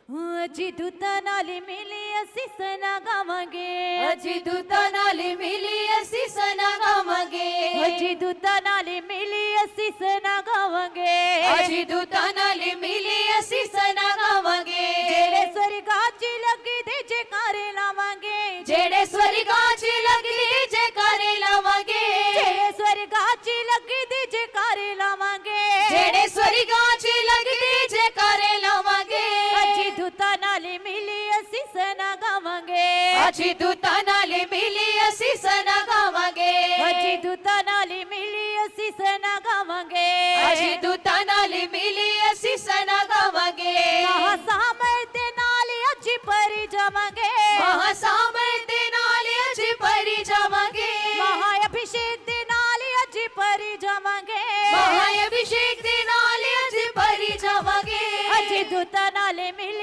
अजी दूता नाली मिली असी सना गावांगे, अजी दूता नाली मिली असी सना गावांगे, अजी दूता नाली मिली असी सना गावांगे, अजी दूता नाली मिली असी सना गावांगे। जेड़े स्वर्गाची लगी ते जयकारे लावांगे, जेड़े स्वर्गाची लगी जयकारे लावांगे, जेड़े स्वर्गाची लगी ते जयकारे लावांगे, जेड़े स्वर्गाची लगी जयकारे लावांगे। अजी दूता नाली मिली असी सना गावांगे, अजी दूता नाली मिली असी सना गावांगे, अजी दूता नाली मिली असी सना गावांगे, अजी दूता नाली मिली असी सना गावांगे। महासामर्थ्य नाली अजी परी जावांगे, महासामर्थ्य नाली अजी परी जावांगे, महाअभिषेक दे नाली अजी परी जावांगे, महाअभिषेक दे नाली अजी परी जावांगे। अजी दूता नाले मिली